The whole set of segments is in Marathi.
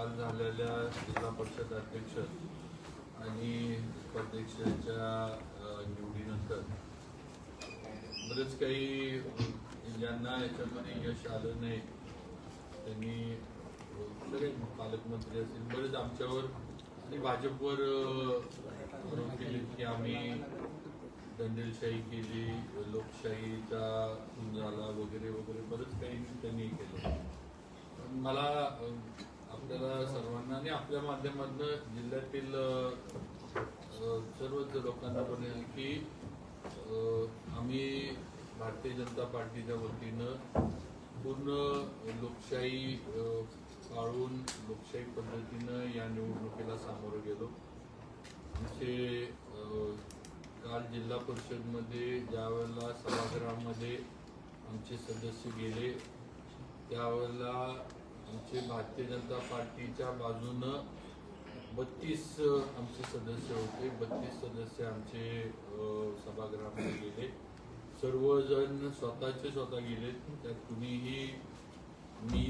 काल झालेल्या जिल्हा परिषद अध्यक्ष आणि उपाध्यक्षाच्या निवडीनंतर बरेच काही ज्यांना याच्यामध्ये यश आलं नाही त्यांनी सगळे पालकमंत्री असतील बरेच आमच्यावर आणि भाजपवर आरोप केले की आम्ही दंडेलशाही केली, लोकशाहीचा खून झाला वगैरे वगैरे बरंच काही त्यांनी केलं. मला आपल्याला सर्वांना आणि आपल्या माध्यमातून जिल्ह्यातील सर्वच लोकांना म्हणेल की आम्ही भारतीय जनता पार्टीच्या वतीनं पूर्ण लोकशाही पाळून लोकशाही पद्धतीनं या निवडणुकीला सामोरं गेलो. आमचे काल जिल्हा परिषदमध्ये ज्यावेळेला सभागृहामध्ये आमचे सदस्य गेले त्यावेळेला आमचे भारतीय जनता पार्टीच्या बाजूनं 32 आमचे सदस्य होते. 32 सदस्य आमचे सभागृहामध्ये गेले. सर्वजण स्वतः गेलेत. त्यात कुणीही मी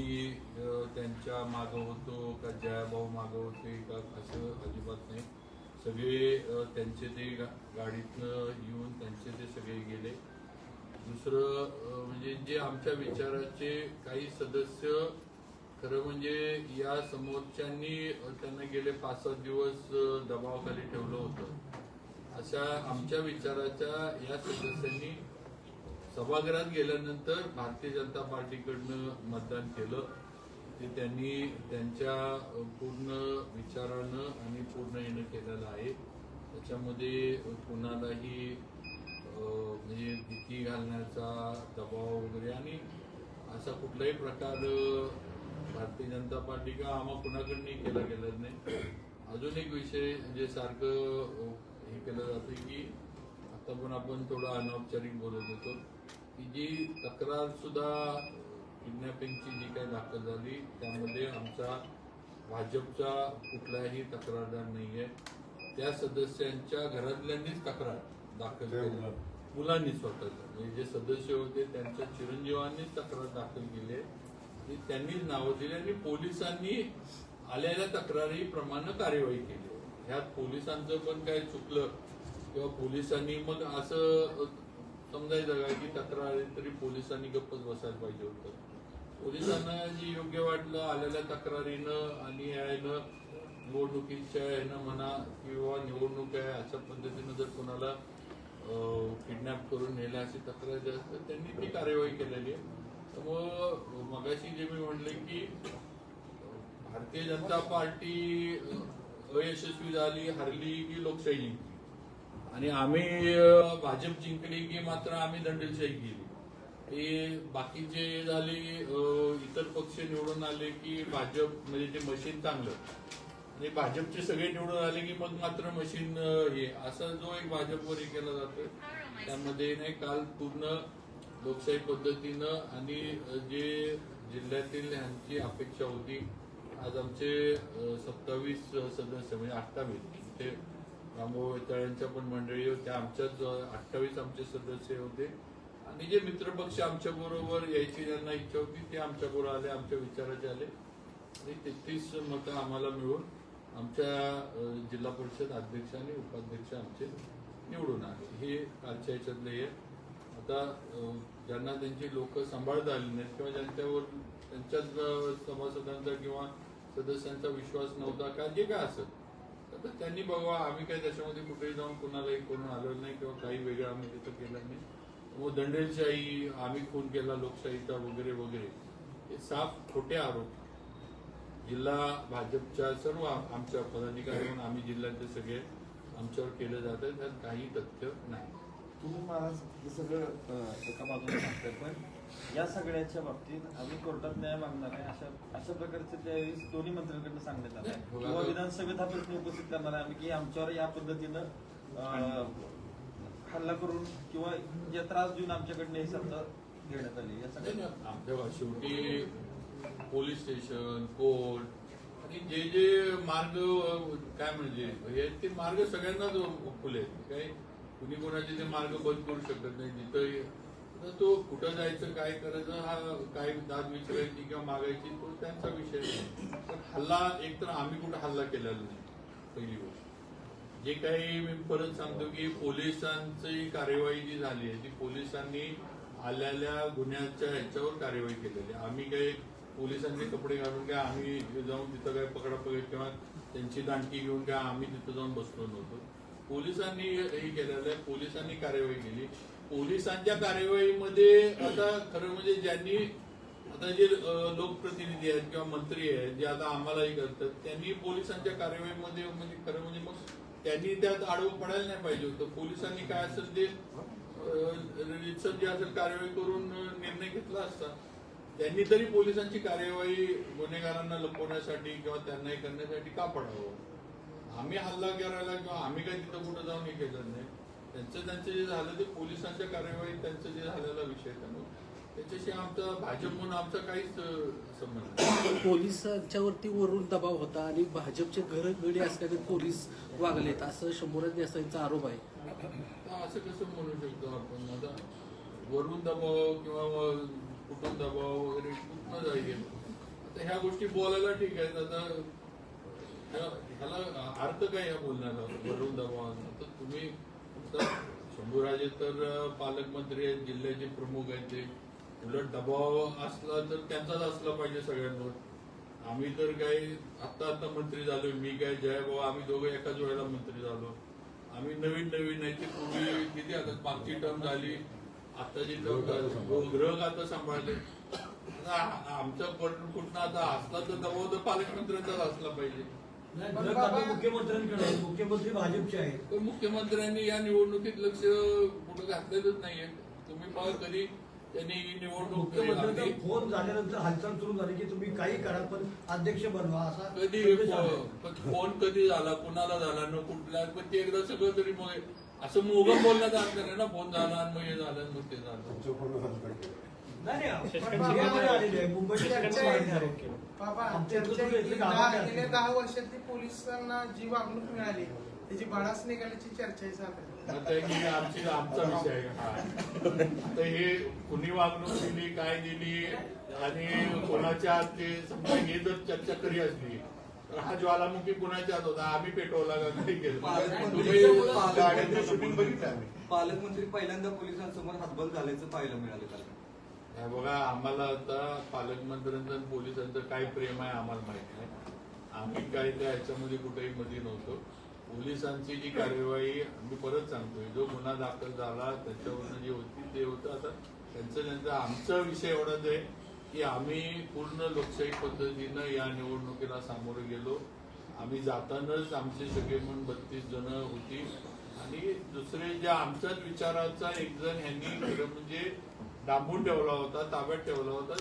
त्यांच्या मागं होतो का जयाभाऊ मागं होते का असं अजिबात नाही. सगळे त्यांचे ते गाडीतनं येऊन त्यांचे ते सगळे गेले. दुसरं म्हणजे जे आमच्या विचाराचे काही सदस्य खरं म्हणजे या समोरच्यांनी त्यांना गेले 5-7 दिवस दबावाखाली ठेवलं होतं. अशा आमच्या विचाराच्या या सदस्यांनी सभागृहात गेल्यानंतर भारतीय जनता पार्टीकडनं मतदान केलं. ते त्यांनी त्यांच्या पूर्ण विचारानं आणि पूर्ण येणं केलेलं आहे. त्याच्यामध्ये कुणालाही म्हणजे भीती घालण्याचा दबाव वगैरे आणि असा कुठलाही प्रकार भारतीय जनता पार्टी का आम्हा कुणाकडनंही केला गेला नाही. अजून एक विषय जे सारखं हे केलं जातं की आता पण आपण थोडं अनौपचारिक बोलत होतो की जी तक्रार सुद्धा किडनॅपिंगची जी काही दाखल झाली त्यामध्ये आमचा भाजपचा कुठलाही तक्रारदार नाही आहे. त्या सदस्यांच्या घरातल्यांनीच तक्रार दाखल केली, मुलांनी स्वतःचा म्हणजे जे सदस्य होते त्यांच्या चिरंजीवांनीच तक्रार दाखल केली आणि त्यांनीच नावं दिली आणि पोलिसांनी आलेल्या तक्रारीप्रमाणे कार्यवाही केली. ह्यात पोलिसांचं पण काय चुकलं किंवा पोलिसांनी मग असं समजायचं का की तक्रार आली तरी पोलिसांनी गप्पच बसायला पाहिजे होतं. पोलिसांना जे योग्य वाटलं आलेल्या तक्रारीनं आणि यानं निवडणुकीच्या यानं म्हणा किंवा निवडणूक आहे अशा पद्धतीनं जर कोणाला किडनॅप करून नेलं अशी तक्रार जी असते त्यांनी ती कार्यवाही केलेली आहे. त्यामुळं मगाशी जे मी म्हणले की भारतीय जनता पार्टी अयशस्वी झाली, हरली की लोकशाही जिंकली आणि आम्ही भाजप जिंकली की मात्र आम्ही दंडेलशाही केली. हे बाकीचे झाले इतर पक्ष निवडून आले की भाजप म्हणजे ते मशीन चांगलं आणि भाजपचे सगळे निवडून आले की मग मात्र मशीन हे असा जो एक भाजपवर हे केला जातोय त्यामध्ये नाही. काल पूर्ण लोकशाही पद्धतीनं आणि जे जिल्ह्यातील ह्यांची अपेक्षा होती. आज आमचे 27 सदस्य म्हणजे 28 ते रामभाऊ तळ्यांच्या पण मंडळी होत्या. आमच्याच 28 आमचे सदस्य होते आणि जे मित्रपक्ष आमच्या बरोबर यायची ज्यांना इच्छा होती ते आमच्या बरोबर आले, आमच्या विचाराचे आले आणि 33 मतं आम्हाला मिळून आमच्या जिल्हा परिषद अध्यक्ष आणि उपाध्यक्ष आमचे निवडून आले. हे कालच्या ह्याच्यातले आहे. आता ज्यांना त्यांची लोक सांभाळता आली नाहीत किंवा ज्यांच्यावर त्यांच्याच सभासदांचा किंवा सदस्यांचा विश्वास नव्हता का जे काय असत तर त्यांनी बघा आम्ही काही त्याच्यामध्ये कुठेही जाऊन कुणालाही कोण आलो नाही किंवा काही वेगळं आम्ही तिथं केलं नाही. व दंडेलशाही आम्ही खून केला लोकशाहीचा वगैरे वगैरे हे साफ खोटे आरोप जिल्हा भाजपच्या सर्व आमच्या पदाधिकारी म्हणून आम्ही जिल्ह्यातले सगळे आमच्यावर केले जाते. त्यात काही तथ्य नाही. तुम्ही मला सगळं एका बाजूला सांगताय पण या सगळ्याच्या बाबतीत आम्ही कोर्टात न्याय मागणार आहे अशा प्रकारचे त्यावेळेस दोन्ही मंत्र्यांकडनं सांगण्यात आलं आहे किंवा विधानसभेत हा प्रश्न उपस्थित करणार आहे आम्ही की आमच्यावर या पद्धतीनं हल्ला करून किंवा जे त्रास देऊन आमच्याकडनं हे सत्ता घेण्यात आली. या सगळ्या आमच्या शेवटी पोलीस स्टेशन कोर्ट आणि जे मार्ग काय म्हणजे हे ते मार्ग सगळ्यांनाच खुले आहेत. काही कुणी कोणाचे ते मार्ग बंद करू शकत नाही. जिथं तो कुठं जायचं काय करायचं हा काय दाद विचारायची किंवा मागायची तो त्यांचा विषय नाही. हल्ला एकतर आम्ही कुठे हल्ला केलेला नाही, पहिली गोष्ट. जे काही मी परत सांगतो की पोलिसांची कार्यवाही जी झाली आहे ती पोलिसांनी आलेल्या गुन्ह्याच्या ह्याच्यावर कार्यवाही केलेली आहे. आम्ही काही पोलिसांचे कपडे घालून काय आम्ही जाऊन तिथं काय पकडापकडी किंवा त्यांची दांडकी घेऊन काय आम्ही तिथं जाऊन बसलो नव्हतो. पोलिसांनी हे केलेलं आहे, पोलिसांनी कार्यवाही केली. पोलिसांच्या कार्यवाहीमध्ये आता खरं म्हणजे ज्यांनी आता जे लोकप्रतिनिधी आहेत किंवा मंत्री आहेत जे आता आम्हालाही करतात त्यांनी पोलिसांच्या कार्यवाहीमध्ये म्हणजे खरं म्हणजे मग त्यांनी त्यात आडवं पडायला नाही पाहिजे होतं. पोलिसांनी काय असेल ते जे असेल कार्यवाही करून निर्णय घेतला असता. त्यांनी तरी पोलिसांची कार्यवाही गुन्हेगारांना लपवण्यासाठी किंवा त्यांना हे करण्यासाठी का पडावं. आम्ही हल्ला करायला किंवा आम्ही काही तिथं कुठं जाऊन हे केलं नाही. त्यांचं जे झालं ते पोलिसांच्या कार्यवाहीत त्यांचं जे झालेला विषय त्यामुळे त्याच्याशी आमचा भाजप म्हणून आमचा काहीच संबंध नाही. पोलिसांच्यावरती वरून दबाव होता आणि भाजपचे घरगडी असल्याने पोलीस वागलेत असं शंभूराज देसाईंचा आरोप आहे. असं कसं म्हणू शकतो आपण. आता वरून दबाव किंवा कुठून दबाव वगैरे कुठनं जाईल. आता ह्या गोष्टी बोलायला ठीक आहेत. आता ह्याला अर्थ काय या बोलण्याला वरून दबाव. तर तुम्ही शंभूराजे तर पालकमंत्री आहेत, जिल्ह्याचे प्रमुख आहेत. ते उलट दबाव असला तर त्यांचाच असला पाहिजे सगळ्यांवर. आम्ही तर काही आता मंत्री झालो. मी काय जयभाऊ आम्ही दोघं एकाच वेळेला मंत्री झालो. आम्ही नवीन नाही ते पूर्वी किती आता मागची टर्म झाली आताची टर्म गृह खातं सांभाळले. आमचा कुठनं आता असला तर दबाव तर पालकमंत्र्यांचाच असला पाहिजे. मुख्यमंत्री भाजपचे आहेत. पण मुख्यमंत्र्यांनी या निवडणुकीत लक्ष कुठं घातलेलंच नाहीये. तुम्ही बघा कधी त्यांनी ही निवडणूक मुख्यमंत्र्यांचा फोन झाल्यानंतर हालचाल सुरू झाली की तुम्ही काही करा पण अध्यक्ष बनवा असा कधी फोन कधी झाला कुणाला झाला न कुठला पण ते एकदा सगळं तरी मग असं मोगम बोलण्याचा अर्थ नाही ना. फोन झाला आणि मग हे झालं मग ते झालं. गेल्या 10 वर्षातली पोलिसांना जी वागणूक मिळाली त्याची बाळास निघाल्याची चर्चा आमचा विषय आहे. आता हे कुणी वागणूक दिली काय दिली आणि कोणाच्या ते समजा हे जर चर्चा करी असली तर हा ज्वालामुखी कुणाच्या हात होता आम्ही पेटवला का काही केलं. शूटिंग बघितलं आम्ही. पालकमंत्री पहिल्यांदा पोलिसांसमोर हातबल झाल्याचं पाहायला मिळालं त्याला. बघा आम्हाला आता पालकमंत्र्यांचं आणि पोलिसांचं काय प्रेम आहे आम्हाला माहिती नाही. आम्ही काय त्या ह्याच्यामध्ये कुठेही मध्ये नव्हतो. पोलिसांची जी कार्यवाही मी परत सांगतोय जो गुन्हा दाखल झाला त्याच्यावरनं जी होती ते होतं. आता त्यांचं आमचा विषय एवढाच आहे की आम्ही पूर्ण लोकशाही पद्धतीनं या निवडणुकीला सामोरे गेलो. आम्ही जातानाच आमचे सगळे म्हणून 32 जण होती आणि दुसरे ज्या आमच्याच विचाराचा एक जण ह्यांनी खरं म्हणजे डांबून ठेवला होता, ताब्यात ठेवला होता.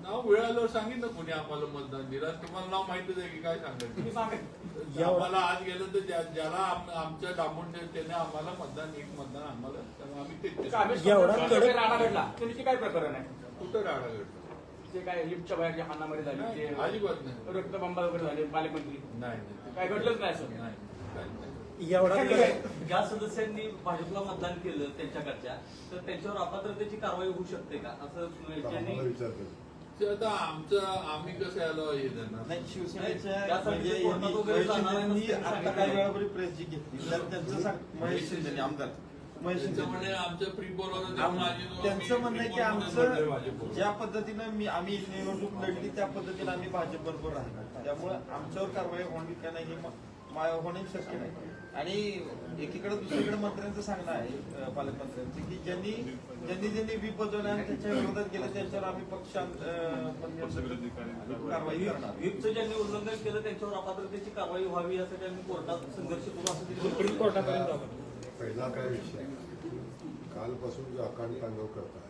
नाव वेळ आल्यावर सांगितलं कोणी आम्हाला मतदान दिलं. तुम्हाला नाव माहितीच आहे की काय सांगायचं. आम्हाला आज गेलं तर ज्याला आमच्या डांबून त्याने आम्हाला एक मतदान आम्हाला आम्ही काय प्रकरण आहे कुठं राडा घडला ते काय लिफ्टच्या बाहेर हाणामारी झाली अजिबात नाही. रक्तबंबा वगैरे झाले पालकमंत्री नाही काय घडलंच नाही असं. नाही एवढा ज्या सदस्यांनी भाजपला मतदान केलं त्यांच्याकडच्या तर त्यांच्यावर अपात्रतेची कारवाई होऊ शकते का असं त्यांनी ते आता आम्ही कसं यायला हे देणार. नाही शिवसेनेच्या म्हणजे आता काही वेळापूर्वी प्रेस जी घेतली तर त्यांचं महेश शिंदे आमदार महेश शिंदे आमच्या प्री त्यांचं म्हणणं आहे की आमचं ज्या पद्धतीनं आम्ही निवडणूक लढली त्या पद्धतीने आम्ही भाजप बरोबर राहणार. त्यामुळे आमच्यावर कारवाई होणी का नाही हे होणे शक्य नाही. आणि एकीकडे दुसरीकडे मंत्र्यांचं सांगणं आहे पालकमंत्र्यांचं की ज्यांनी व्हीप बदलले आणि त्याच्या विरोधात गेले त्यांच्यावर आम्ही कारवाई करणार. व्हीपचं ज्यांनी उल्लंघन केलं त्यांच्यावर अपात्रतेची कारवाई व्हावी यासाठी आम्ही कोर्टात संघर्ष करू असं सुप्रीम कोर्टापर्यंत. पहिला काय विषय कालपासून जो अकांड तांडव करताय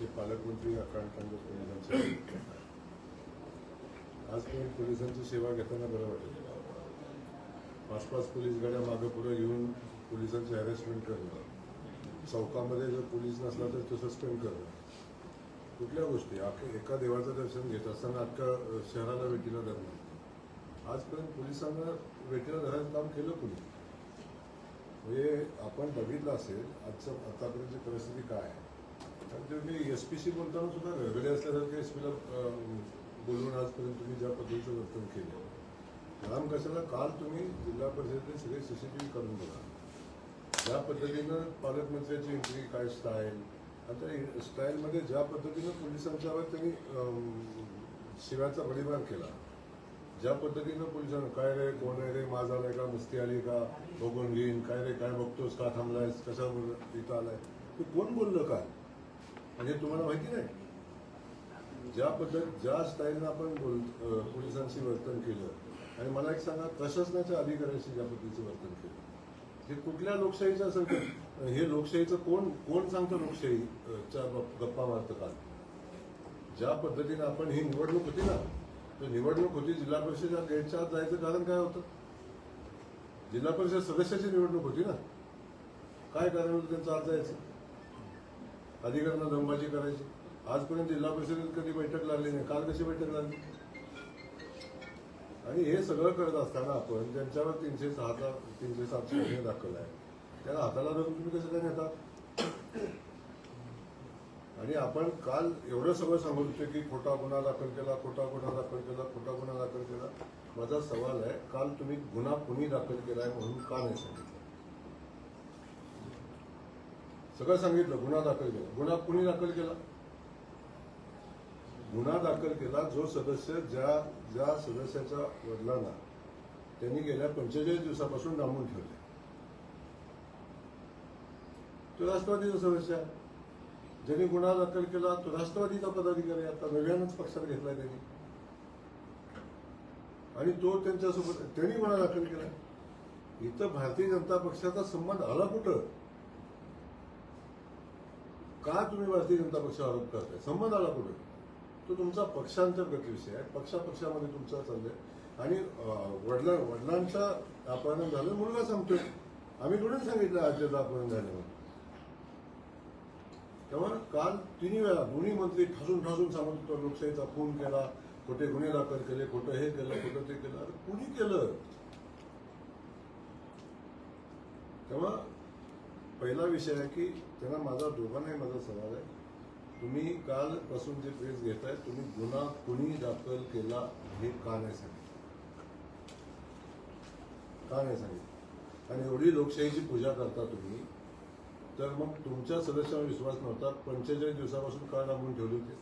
ते पालकमंत्री अकांड तांडव पोलिसांचे आज तुम्ही पोलिसांची सेवा घेताना बरं वाटेल. 5-5 पोलीस गाड्या मागं पुढे येऊन पोलिसांची हॅरेसमेंट करणं, चौकामध्ये जर पोलीस नसला तर तो सस्पेंड करणं, कुठल्या गोष्टी एका देवाचं दर्शन घेत असताना अख्खा शहराला वेठीला धरणं. आजपर्यंत पोलिसांना वेठीला धरायचं काम केलं कोणी. म्हणजे आपण बघितलं असेल आतापर्यंतची परिस्थिती काय आहे. आणि तुम्ही एसपीशी बोलताना सुद्धा वेगळे असल्यासारखे एसपीला बोलून आजपर्यंत तुम्ही ज्या पद्धतीचं वर्तन केलं राम कशाला काल तुम्ही जिल्हा परिषदेचे सगळे CCTV करून बघा ज्या पद्धतीनं पालकमंत्र्याची एंट्री काय स्टाईल आता स्टाईलमध्ये ज्या पद्धतीनं पोलिसांच्यावर त्यांनी शिव्याचा बळीबार केला ज्या पद्धतीनं पोलिसांना काय रे कोण आहे रे माझा आलाय का मस्ती आली का बघून घेईन काय रे काय बघतोस का थांबलायस कशावर इथं आलाय ते कोण बोललं काय म्हणजे तुम्हाला माहिती नाही ज्या स्टाईलनं आपण पोलिसांशी वर्तन केलं आणि मला एक सांगा प्रशासनाच्या अधिकाऱ्यांशी ज्या पद्धतीचं वर्तन केलं हे कुठल्या लोकशाहीचं असेल हे लोकशाहीचं कोण सांगतं लोकशाहीच्या गप्पा मारतं का ज्या पद्धतीनं आपण ही निवडणूक होती ना तर निवडणूक होती जिल्हा परिषदेच्या गेटच्या आत जायचं कारण काय होतं जिल्हा परिषद सदस्याची निवडणूक होती ना काय कारण होतं त्यांचं आत जायचं अधिकाऱ्यांना दमबाजी करायची आजपर्यंत जिल्हा परिषदेत कधी बैठक लागली नाही काल कशी बैठक लागली आणि हे सगळं करत असताना आपण ज्यांच्यावर 307 गुन्हे दाखल आहे त्याला हाताला धरून तुम्ही कसं काय नेतात आणि आपण काल एवढं सगळं सांगत होते की खोटा गुन्हा दाखल केला खोटा गुन्हा दाखल केला खोटा गुन्हा दाखल केला माझा सवाल आहे काल तुम्ही गुन्हा कुणी दाखल केलाय म्हणून का नाही सांगितलं सगळं सांगितलं गुन्हा दाखल केला गुन्हा कुणी दाखल केला गुन्हा दाखल केला जो सदस्य ज्या सदस्याच्या वडिलांना त्यांनी गेल्या 45 दिवसापासून डांबून ठेवले तो राष्ट्रवादीचा सदस्य आहे ज्यांनी गुन्हा दाखल केला तो राष्ट्रवादीचा पदाधिकारी आता नव्यानंच पक्षात घेतलाय त्यांनी आणि तो त्यांच्यासोबत त्यांनी गुन्हा दाखल केला इथं भारतीय जनता पक्षाचा संबंध आला कुठं का तुम्ही भारतीय जनता पक्षावर आरोप करताय संबंध आला कुठं तो तुमचा पक्षांतर्गत विषय आहे पक्षामध्ये तुमचा चाललाय आणि वडिलांचा अपहरण झालं मुलगा सांगतोय आम्ही थोडंच सांगितलं आजचं अपहरण झालं म्हणून तेव्हा काल 3 वेळा दोन्ही मंत्री ठासून सांगत होतो लोकशाहीचा खून केला खोटे गुन्हे दाखल केले खोटं हे केलं खोटं ते केलं अरे कुणी केलं तेव्हा पहिला विषय आहे की त्यांना माझा दोघांनाही माझा सवाल आहे तुम्ही कालपासून जे प्रेस घेताय तुम्ही गुन्हा कुणी दाखल केला हे का नाही सांगितलं आणि एवढी लोकशाहीची पूजा करता तुम्ही तर मग तुमच्या सदस्यांवर विश्वास नव्हता 45 दिवसापासून का डांबून ठेवले होते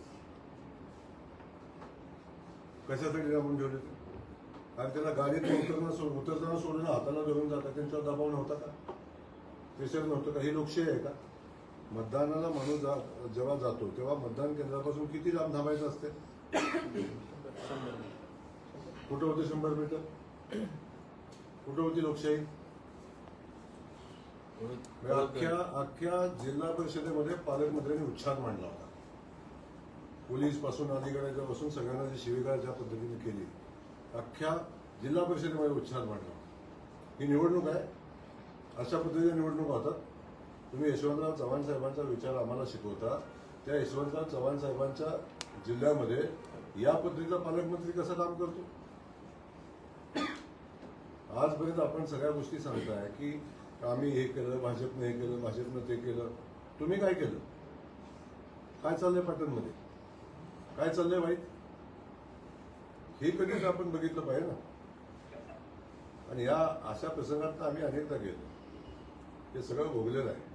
कशासाठी डांबून ठेवले होते आणि त्याला गाडीत उतरताना सोडून हाताला धरून जातात त्यांच्यावर दबाव नव्हता का प्रेशर नव्हतं का ही लोकशाही आहे का मतदानाला माणूस जेव्हा जातो तेव्हा मतदान केंद्रापासून किती लांब थांबायचं असते कुठं होते 100 मीटर कुठं होती लोकशाही अख्ख्या जिल्हा परिषदेमध्ये पालकमंत्र्यांनी उच्छाद मांडला होता पोलीस पासून अधिकाऱ्याच्या पासून सगळ्यांना जी शिवीगाळ ज्या पद्धतीने केली अख्ख्या जिल्हा परिषदेमध्ये उच्छाद मांडला होता ही निवडणूक आहे अशा पद्धतीने निवडणूक होतात तुम्ही यशवंतराव चव्हाण साहेबांचा विचार आम्हाला शिकवता त्या यशवंतराव चव्हाण साहेबांच्या जिल्ह्यामध्ये या पद्धतीचा पालकमंत्री कसं काम करतो आजपर्यंत आपण सगळ्या गोष्टी सांगताय की आम्ही हे केलं भाजपने हे केलं भाजपनं ते केलं तुम्ही काय केलं काय चाललंय पाटणमध्ये काय चाललंय वाईट हे कधीच आपण बघितलं पाहिजे ना आणि या अशा प्रसंगात आम्ही अनेकदा गेलो हे सगळं भोगलेलं आहे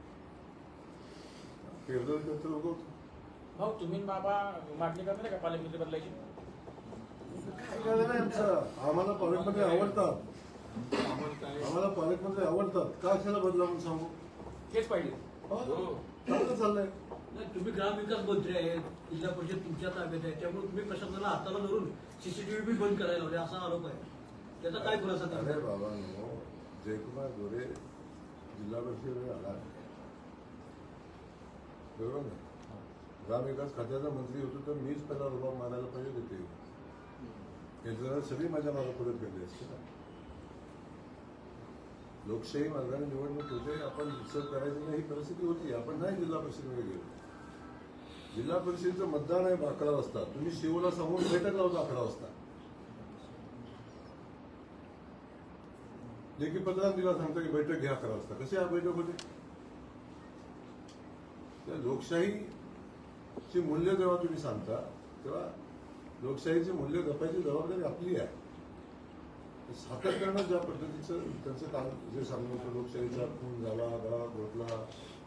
भाऊ तुम्ही बाबा मागणी करणार का पालकमंत्री बदलायची काय झालं नाही आमचं आम्हाला पालकमंत्री आवडतात का कशाला बदला म्हणून सांगू तेच पाहिजे चांगलं चाललंय नाही तुम्ही ग्रामविकास मंत्री आहेत जिल्हा परिषद तुमच्या ताब्यात आहे त्यामुळे तुम्ही प्रशासनाला हाताला धरून CCTV बी बंद करायला लावले असा आरोप आहे त्याचा काय खुलासा अरे बाबा जयकुमार गोरे जिल्हा परिषद आला बरोबर ना ग्रामविकास खात्याचा मंत्री होतो तर मीच पहिला रुबाब मारायला पाहिजे होते हे जरा सगळी माझ्या मागे परत गेली असते ना लोकशाही मार्गाने निवडणूक होते आपण विसर करायचं नाही ही परिस्थिती होती आपण नाही जिल्हा परिषदेमध्ये गेलो जिल्हा परिषदेचं मतदान आहे 11 वाजता तुम्ही शिवला समोर बैठक लावता 11 वाजता लेखी पत्रात दिला सांगता की बैठक घ्या 11 वाजता कशी हा बैठक होते लोकशाही ची मूल्य जेव्हा तुम्ही सांगता तेव्हा लोकशाहीची मूल्य जपायची जबाबदारी आपली आहे. सातत्यानं ज्या पद्धतीचं त्यांचं काम जे सांगणं होतं लोकशाहीचा खून झाला, गाव घोटला,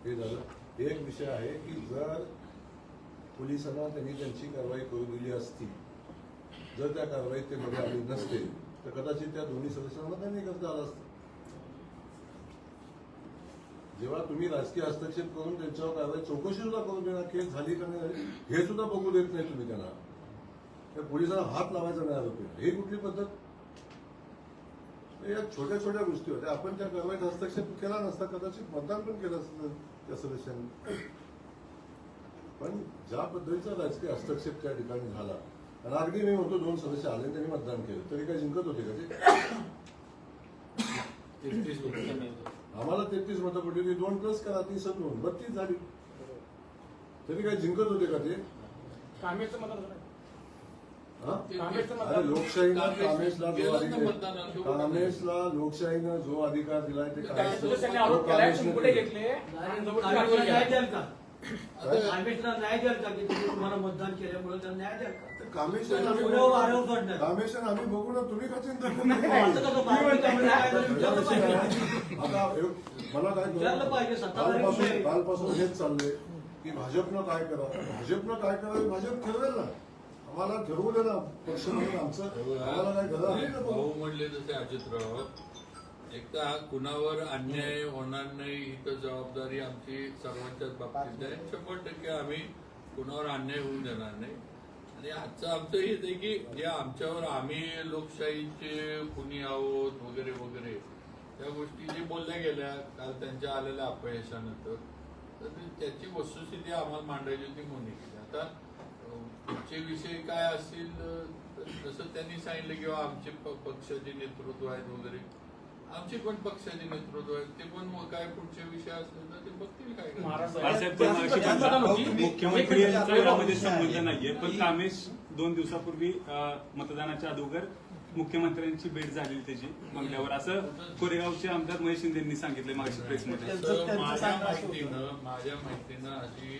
हे झालं. एक विषय आहे की जर पोलिसांना त्यांनी त्यांची कारवाई करू दिली असती, जर त्या कारवाईत ते मध्ये आली नसते तर कदाचित त्या दोन्ही सदस्यांना त्यांनी करता आलं असतं. जेव्हा तुम्ही राजकीय हस्तक्षेप करून त्यांच्यावर कारवाई चौकशी सुद्धा करून देणार, केस झाली का नाही झाली हे सुद्धा बघू देत नाही तुम्ही त्यांना, त्या पोलिसांना हात लावायचा नाही आरोपी, हे कुठली पद्धत? या छोट्या छोट्या गोष्टी होत्या. आपण त्या कारवाईत हस्तक्षेप केला नसता, कदाचित मतदान पण केलं असतं त्या सदस्यांनी. पण ज्या पद्धतीचा राजकीय हस्तक्षेप त्या ठिकाणी झाला, आणि अगदी मी म्हणतो 2 सदस्य आले त्यांनी मतदान केलं तरी काय जिंकत होते का ते? 33 होते. आम्हाला 33 मतं पडली होती, 2 प्लस करा 30 2 32 झाली, तरी काय जिंकत होते का ते? कामेचं मतदान झालं. अरे लोकशाहीला काँग्रेसला लोकशाहीनं जो अधिकार दिलाय ते सदस्यांनी आरोप केलाय, चिमुकले घेतले काँग्रेसला न्याय द्याल का? काँग्रेसला न्याय द्याल का की तुम्ही तुम्हाला मतदान केल्यामुळे त्याला न्याय द्याल का? कामेशन आम्ही बघू ना, तुम्ही का चिंता मला काय कालपासून हेच चाललंय की भाजपनं काय करावं, भाजप ठरवेल ना, आम्हाला ठरवू दे ना पक्ष म्हणून आमचं, आम्हाला काय करावं. भाऊ म्हणले तसे अजितराव, एक तर हा कुणावर अन्याय होणार नाही ही तर जबाबदारी आमची सर्वांच्याच बाबतीत आहे. 100% आम्ही कुणावर अन्याय होऊ देणार नाही. आणि आजचं आमचं हेच आहे की जे आमच्यावर आम्ही लोकशाहीचे कुणी आहोत वगैरे वगैरे त्या गोष्टी जे बोलल्या गेल्या काल त्यांच्या आलेल्या अपयशानंतर, तर त्याची वस्तुस्थिती आम्हाला मांडायची होती म्हणून केली. आता पुढचे विषय काय असतील जसं त्यांनी सांगितलं किंवा आमचे पक्षाचे नेतृत्व आहेत वगैरे, आमचे पण पक्षाचे नेतृत्व आहेत, ते पण काय पुढचे विषय असले तर ते बघतील काय. मुख्यमंत्री यामध्ये संबंध नाहीये, पण कामेश 2 दिवसापूर्वी मतदानाच्या अगोदर मुख्यमंत्र्यांची भेट झालेली त्याची म्हणल्यावर असं कोरेगावचे आमदार महेश शिंदेंनी सांगितले मागच्या प्रेसमध्ये. माझ्या माहितीनं अशी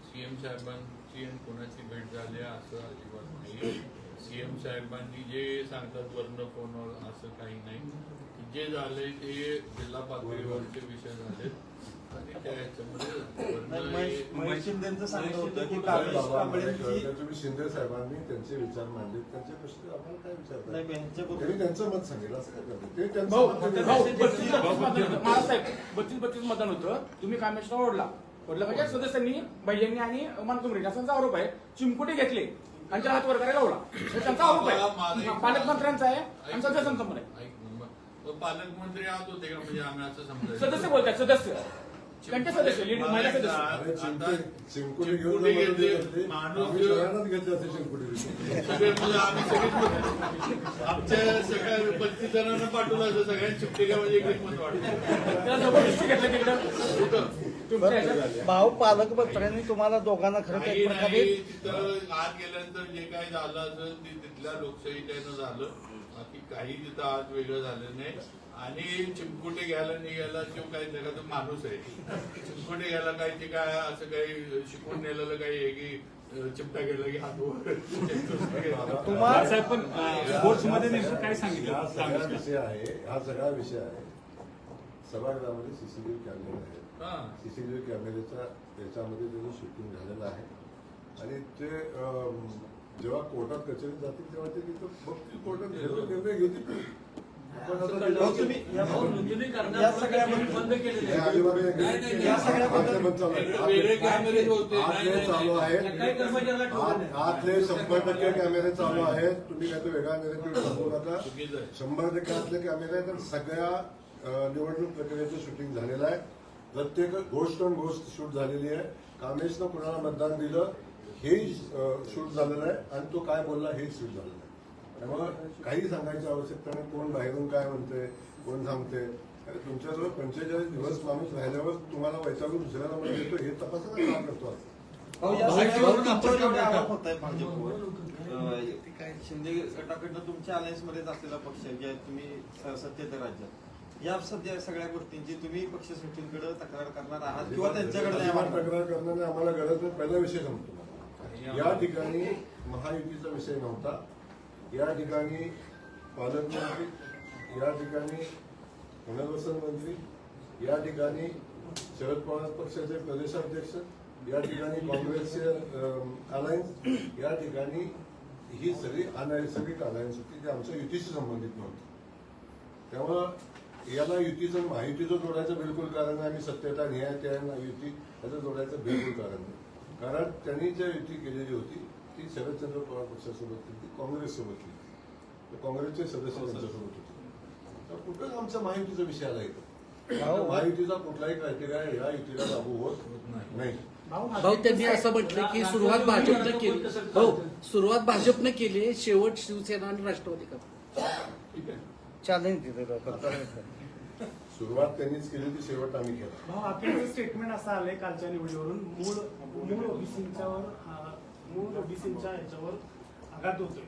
सीएम साहेबांची आणि कोणाची भेट झाली असं अजिबात नाही. सीएम साहेबांनी जे सांगतात वर्ण फोनवर असं काही नाही. जे झालंय ते जिल्हा पातळीवरचे विषय झाले आणि त्या ह्याच्यामध्ये महेश शिंदेचं सांगणं होतं की तुम्ही शिंदे साहेबांनी त्यांचे विचार मांडले, त्यांचे प्रश्न आम्हाला काय विचारतात, त्यांनी त्यांचं मत सांगितलं असं काय करतात ते महाराज 32 मतदान होतं, तुम्ही कामेशला ओढला म्हणजे सदस्यांनी भैयांनी आणि मानकुमरेंनी असा आरोप आहे. चिमकुटे घेतले त्यांच्या हात वर करायला लावला, त्यांचा आरोप आहे. पालकमंत्र्यांचा आहे आणि सदस्यांचा पण आहे. पालकमंत्री आत होते का म्हणजे आम्ही असं समजायचं? सदस्य बोलतात, सदस्य त्यांचे सदस्य लीड महिला सदस्य चिमकुटी घेऊन आमच्या सगळ्या 35 जणांना पाठवलं असं सगळ्यांनी चिमटे का म्हणजे एक मत वाटतं जबरदस्ती घेतलं तिकडं. भाऊ पालकमंत्र्यांनी तुम्हाला दोघांना खरं तर एक प्रकारे तिथं आत गेल्यानंतर जे काही झालं असेल ते तिथल्या लोकशाहीनं झालं, बाकी काही तिथं आज वेगळं झालं नाही. आणि चिमकुटे घ्यायला निघायला किंवा काही नाही का तो माणूस आहे. चिमकुटे घ्यायला काही ते काय असं काही शिकवून नेलेलं काही आहे की चिमटा गेला की हात वर. साहेब पण स्पोर्ट्समध्ये नेमकं काय सांगितलं? हा सगळा विषय आहे. सभागृहामध्ये सीसीटीव्ही कॅमेरे आहेत. सीसीटीव्ही कॅमेऱ्याच्या त्याच्यामध्ये त्याचं शूटिंग झालेलं आहे आणि ते जेव्हा कोर्टात कचेरीत जातील तेव्हा ते तिथं बघतील, कोर्टात निर्णय घेतील. वेगळे कॅमेरे होते चालू आहेत, आतले 100% कॅमेरे चालू आहेत. तुम्ही काय तो वेगळा नेरेटिव्ह सांगू नका. 100% आतले कॅमेरे आहेत आणि सगळ्या निवडणूक प्रक्रियेचं शूटिंग झालेलं आहे. प्रत्येक गोष्ट शूट झालेली आहे. कामेशनं कुणाला मतदान दिलं हे शूट झालेलं आहे आणि तो काय बोलला हे शूट झालेलं आहे. त्यामुळे काही सांगायची आवश्यकता नाही. कोण बाहेरून काय म्हणते, कोण सांगते. तुमच्याजवळ 45 दिवस माणूस राहिल्यावर तुम्हाला वैचारून दुसऱ्याला मत देतो हे तपासायला काम करतो. शिंदे गटाकडनं तुमच्या अलायन्स मध्येच असलेला पक्ष जे तुम्ही सत्तेत राज्यात या सध्या सगळ्या गोष्टींची तुम्ही पक्ष सचिवांकडे तक्रार करणार आहात किंवा त्यांच्याकडे तक्रार करण्याने आम्हाला गरज नाही. पहिला विषय सांगतो या ठिकाणी महायुतीचा विषय नव्हता. या ठिकाणी पालकमंत्री, या ठिकाणी पुनर्वसन मंत्री, या ठिकाणी शरद पवार पक्षाचे प्रदेशाध्यक्ष, या ठिकाणी काँग्रेसचे अलायन्स, या ठिकाणी ही सगळी अनैसर्गिक अलायन्स होती जी आमच्या युतीशी संबंधित नव्हती. त्यामुळं याला युतीचं महायुतीचं जोडायचं बिलकुल कारण नाही. आम्ही सत्यता न्याय त्या युती याचं जोडायचं बिलकुल कारण नाही. कारण त्यांनी ज्या युती केलेली होती ती शरदचंद्र पवार पक्षासोबत केली, काँग्रेससोबत केली, काँग्रेसचे सदस्य त्यांच्यासोबत होते. तर कुठं आमचा महायुतीचा विषय आला इथं. महायुतीचा कुठलाही क्रायटेरिया या युतीला लागू होत नाही. भाऊ त्यांनी असं म्हटलं की सुरुवात भाजपनं केली. हो, सुरुवात भाजपनं केली, शेवट शिवसेना आणि राष्ट्रवादी का सुरुवात त्यांनीच केली होती, शेवट आम्ही केला. भाऊ आपल्याचं स्टेटमेंट असं आलंय कालच्या निवडीवरून मूळ ओबीसींच्या ह्याच्यावर आघात होतोय,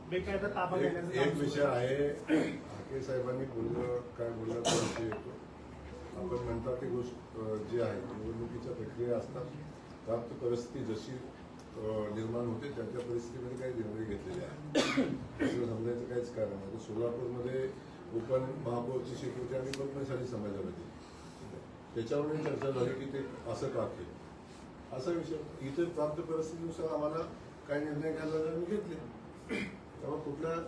बेकायदा ताबा घेण्याचा एक विषय आहे. हाके साहेबांनी काय बोललं तो विषय येतो. आपण म्हणतात ती गोष्ट जी आहे निवडणुकीच्या प्रक्रिया असतात, प्राप्त परिस्थिती जशी निर्माण होते त्या परिस्थितीमध्ये काही निर्णय घेतलेले आहे. असं समजायचं काहीच कारण नाही. सोलापूरमध्ये ओपन महापौरची सीट होती आणि पद्मशाली समाजामध्ये, त्याच्यावरून चर्चा झाली की ते असं का केलं, असा विषय. इथे प्राप्त परिस्थितीनुसार आम्हाला काही निर्णय घ्यायला मी घेतले. तेव्हा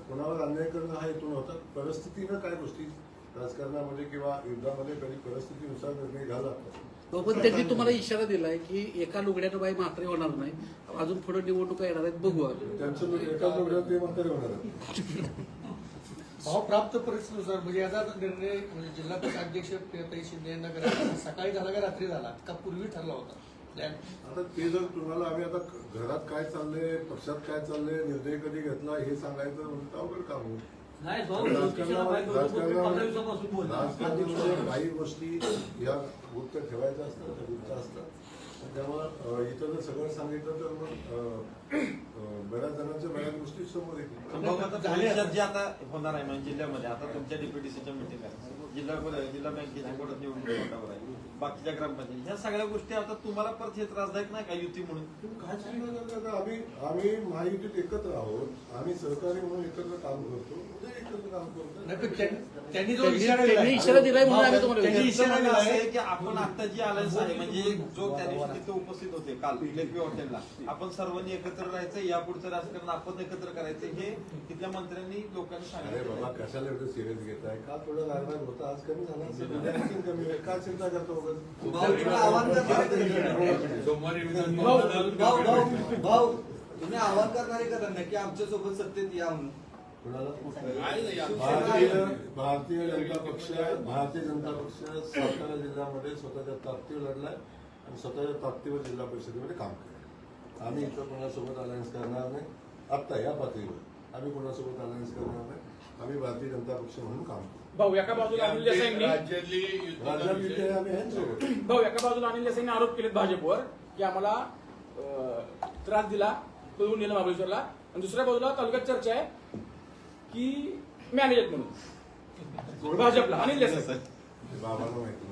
कोणावर अन्याय करणं हा हेतू नव्हता. परिस्थितीनं काय गोष्टी राजकारणामध्ये किंवा युद्धामध्ये कधी परिस्थितीनुसार निर्णय घ्यावा लागतात. पण त्यांनी तुम्हाला इशारा दिलाय की एका लुगड्यानं बाई म्हातारी होणार नाही, अजून पुढे निवडणुका येणार आहेत, बघू. त्यांचं एका लुगड्यात ते म्हातारे होणार आहेत. भाव प्राप्त परिस्थितीनुसार म्हणजे याचा निर्णय म्हणजे जिल्हा परिषद अध्यक्ष प्रियताई शिंदे यांना करायचा सकाळी झाला का रात्री झाला का पूर्वी ठरला होता? आता ते जर तुम्हाला आम्ही आता घरात काय चाललंय, पक्षात काय चाललंय, निर्णय कधी घेतला हे सांगायचं म्हणजे अवघड काम होईल. राजकारणामध्ये काही गोष्टी या गुप्त ठेवायच्या असतात, त्या गुप्त असतात. त्यामुळे इथं जर सगळं सांगितलं तर मग बऱ्याच जणांच्या बऱ्याच गोष्टी समोर येतील. जे आता होणार आहे म्हणजे जिल्ह्यामध्ये आता तुमच्या डिप्युटीसीच्या मिटिंग आहे, जिल्हा बँकेच्या बोर्डात निवडणूक आहे, बाकीच्या ग्रामपंचायत, ह्या सगळ्या गोष्टी आता तुम्हाला परत हे त्रासदायक नाही का युती म्हणून? आम्ही महायुतीत एकत्र आहोत, आम्ही सहकारी म्हणून एकत्र काम करतो, एकत्र काम करतो. त्यांनी जो इशारा दिलाय म्हणून आम्ही तुम्हाला इशारा दिला आहे की आपण आता जी अलायन्स आहे म्हणजे जो त्या दिवशी तिथे उपस्थित होते काल लेखी हॉटेलला, आपण सर्वांनी एकत्र राहायचं, यापुढचं राजकारण आपण एकत्र करायचं, हे तिथल्या मंत्र्यांनी लोकांनी अरे सांगितलं. बाबा कशाला एवढं सिरियस घेत आहे? का थोडं लागणार होतं, आज कमी झालं असेल, उद्या आणखीन कमी होईल, का चिंता करतो वगैरे? भाऊ तुम्ही आवाहन करणारे का त्यांना की आमच्या सोबत सत्तेत या म्हणून? भारतीय जनता पक्ष सातारा जिल्ह्यामध्ये स्वतःच्या ताकदीवर लढलाय आणि स्वतःच्या ताकदीवर जिल्हा परिषदेमध्ये काम केलं. आम्ही इथं कोणासोबत अलायन्स करणार नाही. आत्ता या पातळीवर आम्ही कोणासोबत अलायन्स करणार नाही. आम्ही भारतीय जनता पक्ष म्हणून काम करू. भाऊ एका बाजूला अनिल देसाईंनी आरोप केलेत भाजपवर की आम्हाला त्रास दिला, पळून नेलं महाबळेश्वरला, आणि दुसऱ्या बाजूला तालुक्यात चर्चा आहे की मॅनेजर म्हणून भाजपला अनिल देसाई. बाबांना माहिती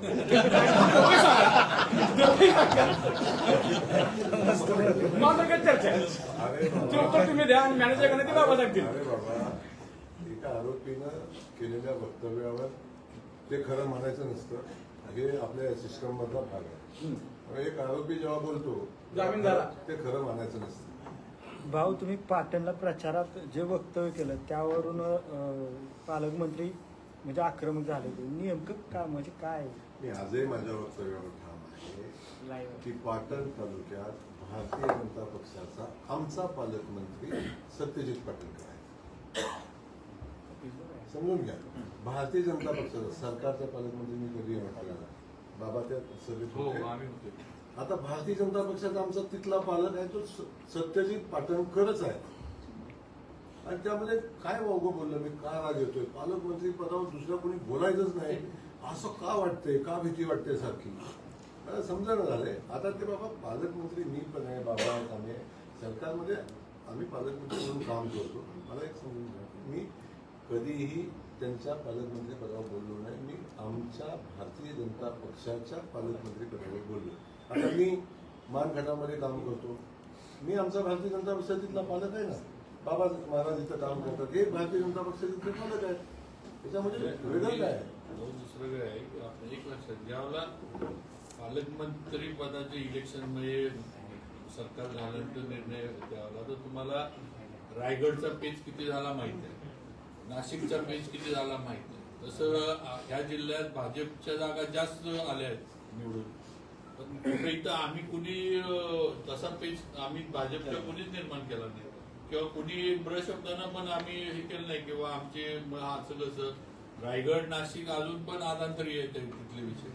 चर्चा आहे, ते उत्तर तुम्ही द्या आणि मॅनेजर करणे ते बाबा सांगतील. अरे बाबा, एका आरोपीनं केलेल्या वक्तव्यावर ते खरं म्हणायचं नसतं, हे आपल्या सिस्टम मधला भाग आहे. एक आरोपी जेव्हा बोलतो जामीन झाला ते खरं म्हणायचं नसतं. भाऊ तुम्ही पाटणला प्रचारात जे वक्तव्य केलं त्यावरून पालकमंत्री म्हणजे आक्रमक झाले, नेमकं का म्हणजे काय? मी आजही माझ्या वक्तव्यावर ठाम आहे की पाटण तालुक्यात भारतीय जनता पक्षाचा आमचा पालकमंत्री सत्यजित पाटील आहे. समजून घ्या, भारतीय जनता पक्षाचा सरकारचा पालकमंत्री मी कधी म्हटलेला बाबा त्या सभेत होते. आता भारतीय जनता पक्षाचा आमचा तिथला पालक आहे तो सत्यजित पाटणकरच आहे. आणि त्यामध्ये काय वावगं बोललं मी, का राग येतोय? पालकमंत्री पदावर दुसऱ्या कोणी बोलायचंच नाही असं का वाटतंय, का भीती वाटते सारखी? मला समजायला झालंय. आता ते बाबा पालकमंत्री मी पण आहे, बाबा आहेत, आम्ही सरकारमध्ये आम्ही पालकमंत्री म्हणून काम करतो. मला एक समजून घ्या, मी कधीही त्यांच्या पालकमंत्री पदावर बोललो नाही. मी आमच्या भारतीय जनता पक्षाच्या पालकमंत्री पदावर बोललो. आता मी मानखटामध्ये काम करतो, मी आमचा भारतीय जनता पक्षातला पालक आहे ना, बाबा महाराज इथं काम करतात, हे भारतीय जनता पक्षाचे पालक आहेत. त्याच्यामध्ये वेगळं काय आहे? दुसरं काय आहे की आपण एक लक्षात ज्यावेळेला पालकमंत्री पदाचे इलेक्शन म्हणजे सरकार झाल्यानंतर निर्णय द्यावा तर तुम्हाला रायगडचा पेच किती झाला माहित आहे, नाशिकचा पेच किती झाला माहित आहे. तसं ह्या जिल्ह्यात भाजपच्या जागा जास्त आल्या आहेत निवडून, पण कुठे इथं आम्ही कुणी तसा पेच आम्ही भाजपच्या कुणीच निर्माण केला नाही किंवा कुणी शब्दानं पण आम्ही हे केलं नाही किंवा आमचे असं कसं रायगड नाशिक अजून पण आदांतरी येत आहे तिथले विषय.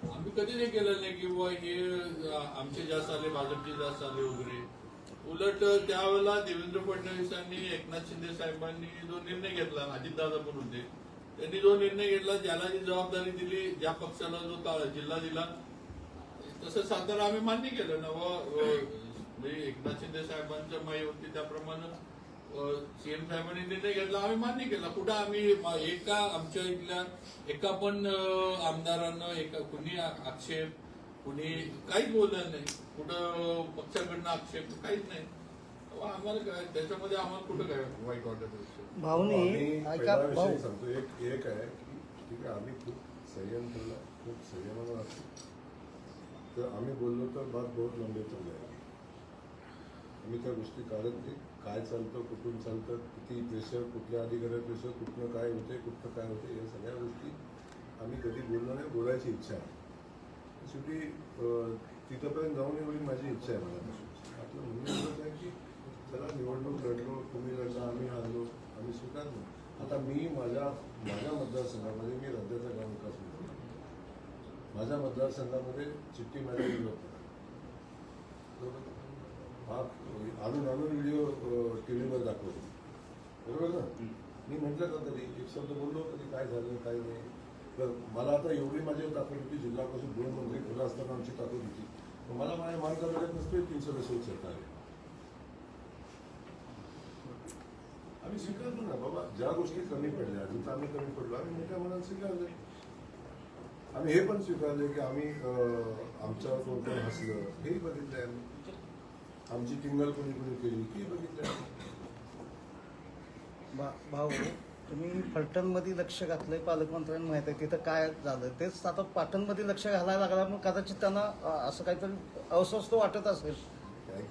आम्ही कधीच हे केलं नाही की बुवा हे आमचे जास्त आले भाजपचे जास्त आले वगैरे. उलट त्यावेळेला देवेंद्र फडणवीसांनी एकनाथ शिंदे साहेबांनी जो निर्णय घेतला, अजितदादा पण होते, त्यांनी जो निर्णय घेतला, ज्याला जी जबाबदारी दिली, ज्या पक्षाला जो जिल्हा दिला, तसं सातारा आम्ही मान्य केलं ना. म्हणजे एकनाथ शिंदे साहेबांच्या माई होती त्याप्रमाणे सीएम साहेबांनी निर्णय घेतला, आम्ही मान्य केला. कुठं आम्ही एका आमच्या इथल्या एका पण आमदारानं कुणी आक्षेप कुणी काहीच बोललं नाही, कुठं पक्षाकडनं आक्षेप काहीच नाही. आम्हाला काय त्याच्यामध्ये आम्हाला कुठं काय वाईट वाटत विषय. भाऊनी सांगतो एक आहे की ठीक आहे, आम्ही खूप संयम ठेवला, खूप संयमानं असतो, तर आम्ही बोललो तर बात बहुत लंबे चालले आहे. आम्ही त्या गोष्टी काढत नाही, काय चालतं, कुठून चालतं, किती प्रेशर, कुठल्या अधिकाऱ्या प्रेशर, कुठनं काय होते, कुठनं काय होते, या सगळ्या गोष्टी आम्ही कधी बोललो नाही. बोलायची इच्छा आहे शेवटी, तिथंपर्यंत जाऊन होईल माझी इच्छा आहे. मला आपलं म्हणणं एवढंच आहे की चला निवडणूक लढलो, तुम्ही लढला, आम्ही हारलो, आम्ही स्वीकारलो. आता मी माझ्या मतदारसंघामध्ये मी राज्याचा ग्राम विकास मंत्री, माझ्या मतदारसंघामध्ये चिठ्ठी मॅडम गेलो होतो, आणून व्हिडिओ टीव्हीवर दाखवतो, बरोबर ना. मी म्हटलं का कधी एक शब्द बोललो कधी काय झालं काय नाही. तर मला आता एवढी माझी ताकद होती, जिल्ह्यापासून 2 मंत्री खुला असताना आमची ताकद होती, मला माझ्या मान तालुक्यात नसते 300 रसोई सरकार आम्ही स्वीकारतो ना. बाबा ज्या गोष्टी कमी पडल्या, जिथं आम्ही कमी पडलो, आम्ही मोठ्या मनात स्वीकारले. आम्ही हे पण स्वीकारले की आम्ही आमच्यावर कोण कोण हसलं हेही बघितलंय, आम्ही आमची टिंगल कोणी कोणी केली ही बघितलं. भाऊ तुम्ही फलटणमध्ये लक्ष घातलंय, पालकमंत्र्यांना माहित आहे तिथं काय झालं, तेच आता पाटणमध्ये लक्ष घालायला लागला, मग कदाचित त्यांना असं काहीतरी अस्वस्थ वाटत असेल.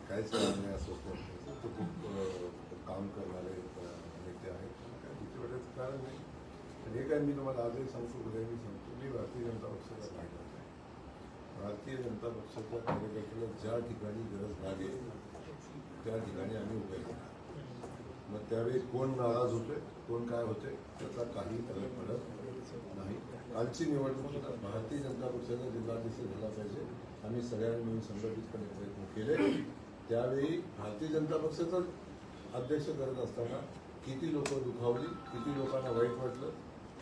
काहीच नाही असं तो खूप काम करणारे नेते आहेत, काय भीती वाटायचं कारण नाही. आणि हे काय मी तुम्हाला आजही सांगतो, उद्याही सांगतो, मी भारतीय जनता पक्षाचा कार्यकर्ता आहे. भारतीय जनता पक्षाच्या कार्यकर्त्याला ज्या ठिकाणी गरज लागेल त्या ठिकाणी आम्ही उभे राहतो. मग त्यावेळी कोण नाराज होते, कोण काय होते त्याचा काही फरक पडत नाही. कालची निवडणूक भारतीय जनता पक्षाचा जिल्हाध्यक्ष झाला पाहिजे, आम्ही सगळ्यांनी मिळून संघटितपणे प्रयत्न केले. त्यावेळी भारतीय जनता पक्षाचा अध्यक्ष करत असताना किती लोक दुखावली, किती लोकांना वाईट वाटलं,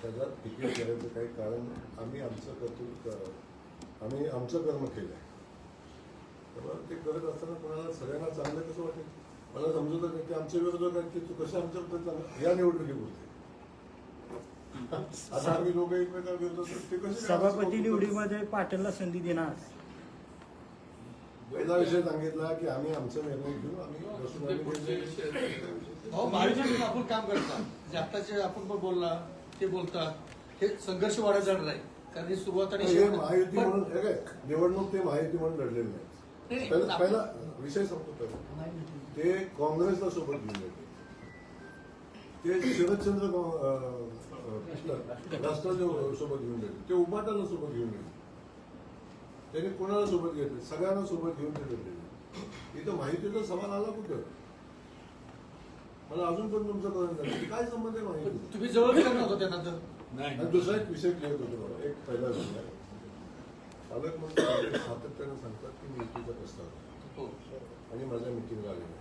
त्याच्यात तिकीट करायचं काही कारण नाही. आम्ही आमचं कर्म केलं आहे. त्यामुळे ते करत असताना कोणाला सगळ्यांना चांगलं कसं वाटेल. मला समजत नाही की आमच्या विरोधात आहेत की तू कसं आमच्याबद्दल चांगलं या निवडणुकीपुरते आता आम्ही लोक एकमेकांना विरोधात ते कसे. सभापती निवडीमध्ये पाटीलला संधी देणार. पहिला विषय सांगितला की आम्ही आमचा निर्णय घेऊ, आम्ही महाविकास आपण काम करता जे आताचे आपण पण बोलला ते बोलतात, हे संघर्ष वाढत जाणार आहे. कारण ही सुरुवात आणि हे महायुती म्हणून निवडणूक ते महायुती म्हणून लढलेले नाही. पहिला विषय सांगतो, पहिला ते काँग्रेसला सोबत घेऊन गेले, ते शरदचंद्र राष्ट्रवादी सोबत घेऊन गेले, ते उभाटाला सोबत घेऊन गेले, त्यांनी कोणाला सोबत घेतले, सगळ्यांना सोबत घेऊन ते लढलेले. इथं माहितीचा सवाल आला कुठं, मला अजून पण तुमचं कळून झालं काय संबंध आहे माहिती. तुम्ही जवळ गेला नव्हता त्यांना तर आणि दुसरा एक विषय क्लिअर होतो बाबा. एक पहिला विषय पालकमंत्री सातत्यानं सांगतात की मी युतीचा प्रस्ताव आणि माझ्या मिटिंगला आलेला.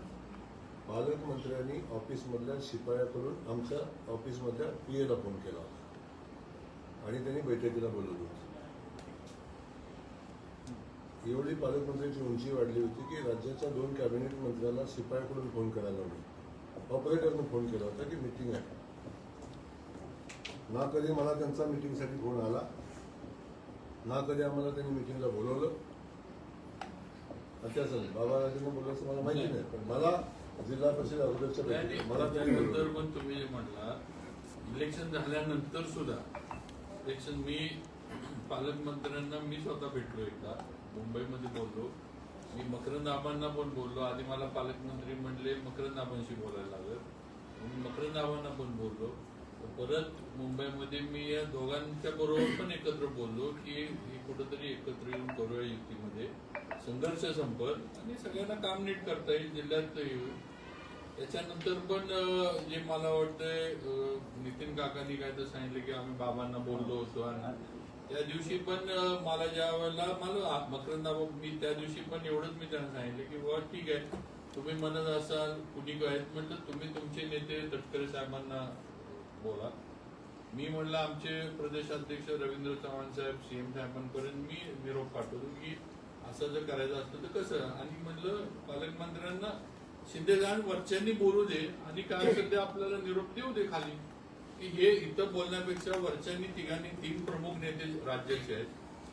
पालकमंत्र्यांनी ऑफिसमधल्या शिपायाकडून आमच्या ऑफिसमधल्या पीएला फोन केला होता आणि त्यांनी बैठकीला बोलवलं होतं. एवढी पालकमंत्र्यांची उंची वाढली होती की राज्याच्या 2 कॅबिनेट मंत्र्याला शिपायाकडून फोन करायला लावले. ऑपरेटरनं फोन केला होता की मिटिंग आहे. ना कधी मला त्यांचा मिटिंगसाठी फोन आला, ना कधी आम्हाला त्यांनी मिटिंगला बोलवलं. त्याचं बाबाराजांना बोललं असं मला माहिती नाही, पण मला जिल्हा परिषद अगोदरच्या बैठकीत मला त्यानंतर पण तुम्ही जे म्हणला इलेक्शन झाल्यानंतर सुद्धा इलेक्शन मी पालकमंत्र्यांना मी स्वतः भेटलो एकदा मुंबईमध्ये बोललो, मी मकरंद आबांना पण बोललो. आधी मला पालकमंत्री म्हणले मकरंद आबांशी बोलायला लागलं, मी मकरंद आबांना पण बोललो. परत मुंबईमध्ये मी या दोघांच्या बरोबर पण एकत्र बोललो की कुठंतरी एकत्र येऊन करूया युतीमध्ये, संघर्ष संपल आणि सगळ्यांना काम नीट करता येईल, जिल्ह्यात येऊ. त्याच्यानंतर पण जे मला वाटतंय नितीन काकांनी काय तर सांगितलं की आम्ही बाबांना बोललो होतो आणि त्या दिवशी पण मला ज्या वेळेला मला मकरंद आबा मी त्या दिवशी पण एवढंच मी त्यांना सांगितलं की बाबा ठीक आहे तुम्ही म्हणत असाल कुणी आहेत म्हटलं तुम्ही तुमचे नेते तटकरे साहेबांना बोला. मी म्हणलं आमचे प्रदेशाध्यक्ष रवींद्र चव्हाण साहेब सीएम साहेबांपर्यंत मी निरोप पाठवतो की असं जर करायचं असतं तर कसं, आणि म्हटलं पालकमंत्र्यांना शिंदेगान वरच्यांनी बोलू दे आणि काय सध्या आपल्याला निरोप देऊ दे खाली, की हे इथं बोलण्यापेक्षा वरच्यांनी तिघांनी 3 प्रमुख नेते राज्याचे आहेत,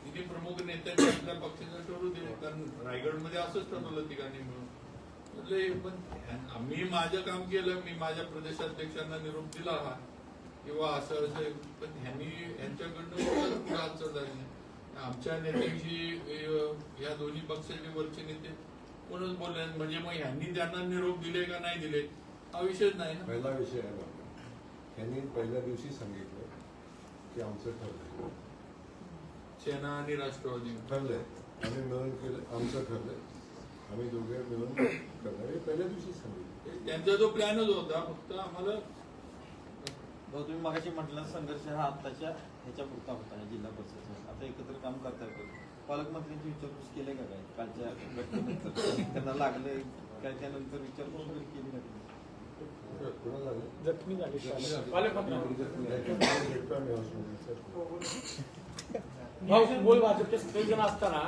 तिन्ही प्रमुख नेत्यांनी आपल्या पक्षाचं ठरवू दे, कारण रायगडमध्ये असंच ठरवलं तिघांनी मिळून. म्हटलं पण मी माझं काम केलं, मी माझ्या प्रदेशाध्यक्षांना निरोप दिला हा किंवा असं असं, पण यांच्याकडनं पुढे हात चालला नाही. आमच्या नेत्यांशी या दोन्ही पक्षाचे वरचे नेते कोणच बोलले, म्हणजे मग ह्यांनी त्यांना निरोप दिले का नाही दिले हा विषयच नाही ना. पहिला विषय आहे ना, त्यांनी पहिल्या दिवशी सांगितलं की आमचं ठरलंय, सेना आणि राष्ट्रवादी ठरलंय, आम्ही मिळून केलं, आमचं ठरलंय, आम्ही दोघे मिळून करणार हे पहिल्या दिवशी सांगितलं. त्यांचा जो प्लॅनच होता, फक्त आम्हाला भाऊ तुम्ही मगाशी म्हटलं संघर्ष हा आत्ताच्या ह्याच्या पुरता होता जिल्हा परिषदचा, आता एकत्र काम करता येतं. पालकमंत्र्यांची विचारपूस केली का काय कालच्या बैठकीनंतर त्यांना लागले काय, त्यानंतर विचारपूस वगैरे केली का तुम्ही? जखमी झाली भाऊ मूळ भाजपचे 27 जण असताना,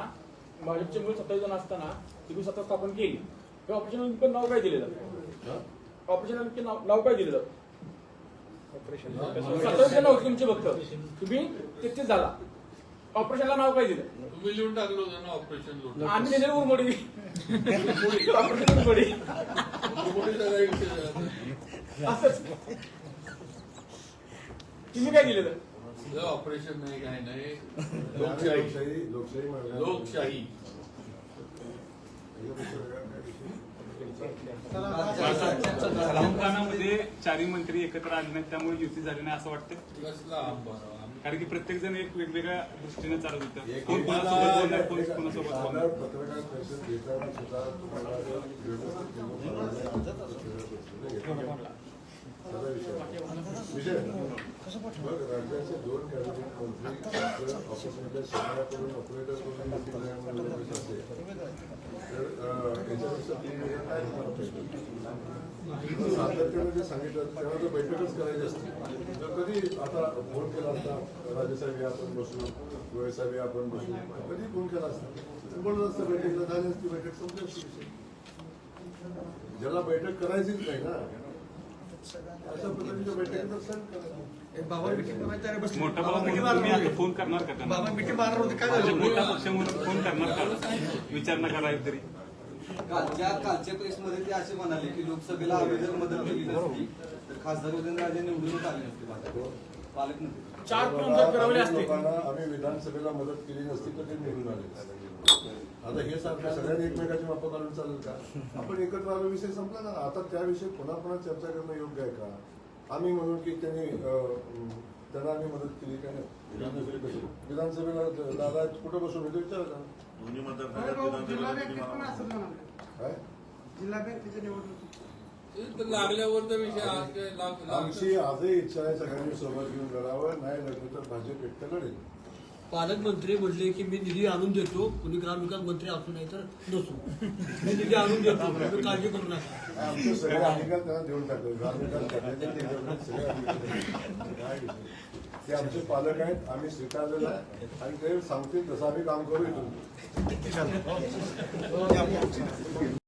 भाजपचे मूळ 27 जण असताना तुम्ही सत्ता स्थापन केली, हे ऑपरेशन नाव काय दिलेलं? ऑपरेशन नाव काय दिलेलं? 27 जण होते तुमचे भक्त, तुम्ही 33 झाला, ऑपरेशनला नाव काय दिलं? तुम्ही लिहून टाकलं होतं ना ऑपरेशन लोट, आम्ही दिलेलं उरमोडी ऑपरेशन उरमोडी असंच तुम्ही काय दिलेलं? ऑपरेशन नाही काय नाही, लोकशाही लोकशाही लोकशाही. आंबामध्ये 4 मंत्री एकत्र आले नाहीत त्यामुळे युती झाली नाही असं वाटतं. कसला आंबा? कारण की प्रत्येक जण एक वेगवेगळ्या दृष्टीने चालत होतं, एक कोण कोणासोबत बोलणार, कोण कोणासोबत बोलणार. पत्रकार परिषद घेताना सुद्धा तुम्हाला विषय मग राज्याचे 2 कॅबिनेट मंत्री ऑफिसमधल्या शहराकडून ऑपरेटर करून असेल तर सातत्याने जे सांगितलं तेव्हा जर बैठकच करायची असती तर कधी आता फोन केला असता, राजेसाहेब आपण बसू, गोयसाहेब आपण बसू, कधी फोन केला असता, बोलत असतं बैठकला झाली असती, बैठक संपली असती. ज्याला बैठक करायचीच नाही ना अशा पद्धतीच्या बैठकीत मोठा भाऊ म्हणून तुम्ही आता फोन करणार का त्यांना? मोठा पक्ष म्हणून फोन करणार का? विचारणा करावी तरी कालच्या प्रेसमध्ये ते असे म्हणाले की लोकसभेला आम्ही जर मदत केली नसती तर खासदार उदयनराजे निवडूनच आले नसते पालकमंत्री. 4 जर करावले असते, आम्ही विधानसभेला मदत केली नसती तर ते निवडून आले. आता हे सारखं सगळ्यांनी एकमेकाची मापं काढून चालेल का? आपण एकत्र आलो, विषय संपला ना. आता त्याविषयी पुन्हा पुन्हा चर्चा करणं योग्य आहे का? आम्ही म्हणून की त्यांना आम्ही मदत केली का नाही? विधानसभेला दादा कुठं बसून येतो विचारा का? जिल्हा बँकेत पण असंच म्हणाले. काय जिल्हा बँकेच्या निवडणुकीत लागल्यावर तर विषय आमची आजही इच्छा आहे सगळ्यांनी सोबत घेऊन लढावं, नाही लढलं तर भाजप एकटं लढेल. पालकमंत्री म्हटले की मी निधी आणून देतो, कुणी ग्रामविकास मंत्री असू नाही तर नसू, मी निधी आणून देतो, तुम्ही काळजी करू नका. आमचे सगळे अधिकार त्यांना देऊन टाकले, ग्रामविकास सगळे अधिकार ते आमचे पालक आहेत, आम्ही स्वीकारलेलं आहे आणि ते सांगतील तसं आम्ही काम करू इथून.